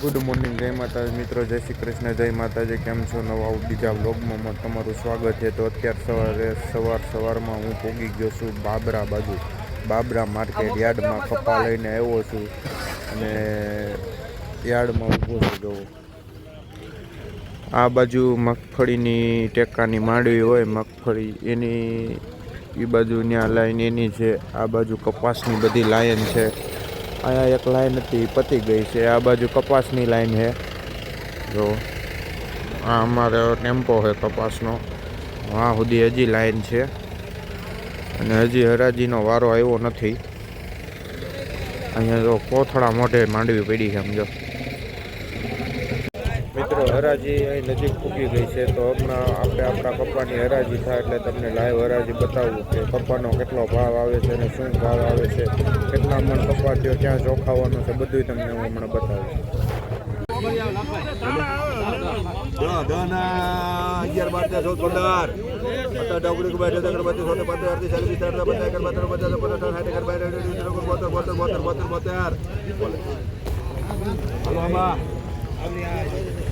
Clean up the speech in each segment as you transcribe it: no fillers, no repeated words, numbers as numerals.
Good morning, જય માતાજી મિત્રો, જય શ્રી કૃષ્ણ, જય માતાજી. કેમ છો? નવા બીજા વ્લોગમાં તમારું સ્વાગત છે. તો અત્યારે સવારમાં હું પહોંચી ગયો છું બાબરા બાજુ, બાબરા માર્કેટ યાર્ડમાં કપા લઈને આવ્યો છું અને યાર્ડમાં ઊભો છું. જુઓ આ બાજુ મગફળીની ટેકાની માંડવી હોય, મગફળી એની એ બાજુ ત્યાં લાઈન એની છે. આ બાજુ કપાસની બધી લાઈન છે. અહીંયા એક લાઈન હતી પતી ગઈ છે. આ બાજુ કપાસની લાઈન છે. જો આ અમારો ટેમ્પો છે કપાસનો. હા સુધી હજી લાઈન છે અને હજી હરાજીનો વારો આવ્યો નથી. અહીંયા જો કોથળા મોઢે માંડવી પડી છે. સમજો મિત્રો, હરાજી અહીં નજીક પૂગી ગઈ છે. તો હમણાં આપણે આપણા કપાની હરાજી થાય એટલે તમને લાઈવ હરાજી બતાવું કે કપાનો કેટલો ભાવ આવે છે અને શું ભાવ આવે છે, કેટલા મણ કપા થયો, ક્યાં ચોખાવાનું છે, બધું તમને હું હમણાં બતાવીશ.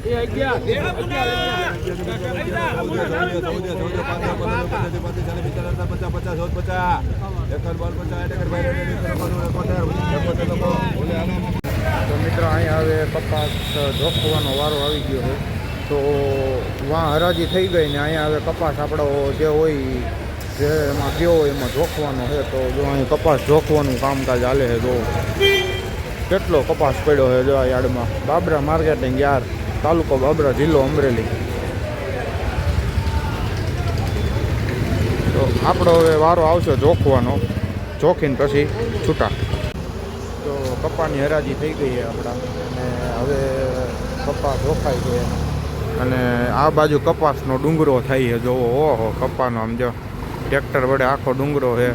11 તો મિત્રો અહીંયા હવે કપાસ જોખવાનો વારો આવી ગયો છે. તો વાં હરાજી થઈ ગઈ ને અહીંયા હવે કપાસ આપણો જે હોય જે એમાં ગયો હોય એમાં જોખવાનો છે. તો જો અહીં કપાસ જોખવાનું કામકાજ ચાલે છે. જો કેટલો કપાસ પડ્યો છે જો આ યાર્ડમાં. બાબરા માર્કેટિંગ યાર્ડ, તાલુકો બાબરા, જિલ્લો અમરેલી. તો આપણો હવે વારો આવશે જોખવાનો, જોખીને પછી છૂટા. તો કપાની હરાજી થઈ ગઈ છે આપણા અને હવે કપા જોખાઈ છે અને આ બાજુ કપાસનો ડુંગરો થાય છે. જોવો, ઓહો, કપાનો આમ જો ટ્રેક્ટર વડે આખો ડુંગરો છે.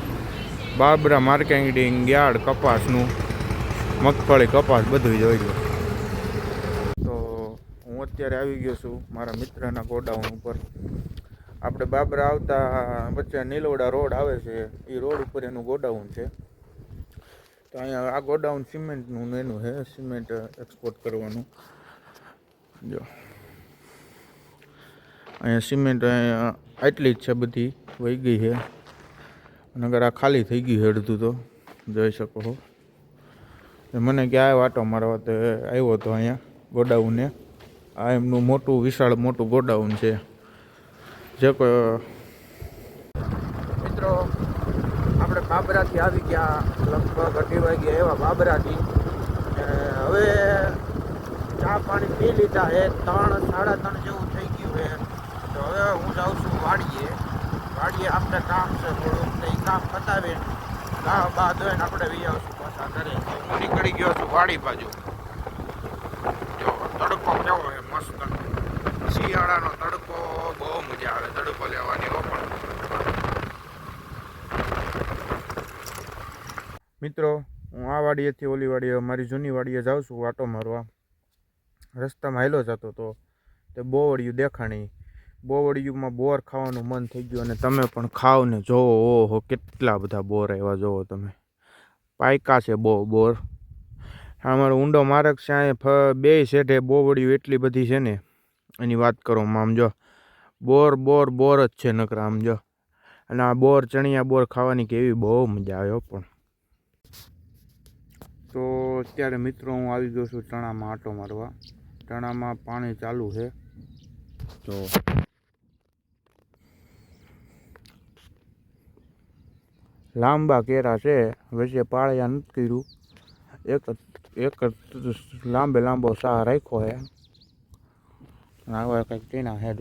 બાબરા માર્કેટિંગ યાર્ડ કપાસનું, મગફળી કપાસ બધું જોઈ લો. તો હું અત્યારે આવી ગયો છું મારા મિત્રના ગોડાઉન ઉપર. આપણે બાબરા આવતા વચ્ચે નીલોડા રોડ આવે છે, એ રોડ ઉપર એનું ગોડાઉન છે. તો અહીંયા આ ગોડાઉન સિમેન્ટનું એનું છે, સિમેન્ટ એક્સપોર્ટ કરવાનું. જો અહીંયા સિમેન્ટ અહીંયા આટલી જ છે, બધી વહી ગઈ છે. નગર આ ખાલી થઈ ગયું છે અડધું. તો જોઈ શકો છો. મને ક્યાં વાટો મારવા તો આવ્યો હતો અહીંયા ગોડાઉને. આ એમનું મોટું વિશાળ મોટું ગોડાઉન છે. જે મિત્રો, આપણે બાબરાથી આવી ગયા, લગભગ 2:30 વાગે એવા બાબરાથી. હવે ચા પાણી પી લીધા છે, 3 સાડા 3 જેવું થઈ ગયું છે. તો હવે હું જાઉં છું વાડીએ. આપણે કામ છે થોડુંક, તો એ કામ પતાવીને ગાહ બા ધોઈને આપણે વી આવશું પાછા ઘરે. હું નીકળી ગયો છું વાડી બાજુ. જો તડકો કેવો છે મસ્ત, શિયાળાનો તડકો, બહુ મજા આવે તડકો લેવાની. પણ મિત્રો, હું આ વાડીએથી ઓલી વાડીએ, મારી જૂની વાડીએ જાઉં છું આટો મારવા. રસ્તામાં હાલ્યો જતો તો તે બોવડિયું દેખાણી. બોવડિયુંમાં બોર ખાવાનું મન થઈ ગયું અને તમે પણ ખાઓ ને જોવો. ઓહો, કેટલા બધા બોર આવ્યા જોવો તમે. પાયકા છે બોર. અમારો ઊંડો માર્ગ છે, અહીંયા 2 શેઢે બોવડિયું એટલી બધી છે ને એની વાત કરો. આમ જો બોર જ છે નકરા. આમ જો, અને આ બોર, ચણિયા બોર ખાવાની કેવી બહુ મજા આવે. પણ તો અત્યારે મિત્રો હું આવી ગયો છું ચણામાં આટો મારવા. ચણામાં પાણી ચાલુ છે. તો લાંબા કેરા છે, વચ્ચે પાળિયા નથી કર્યું. એક લાંબો સાહ રાખ્યો છે. આવા કંઈક તેના હેડ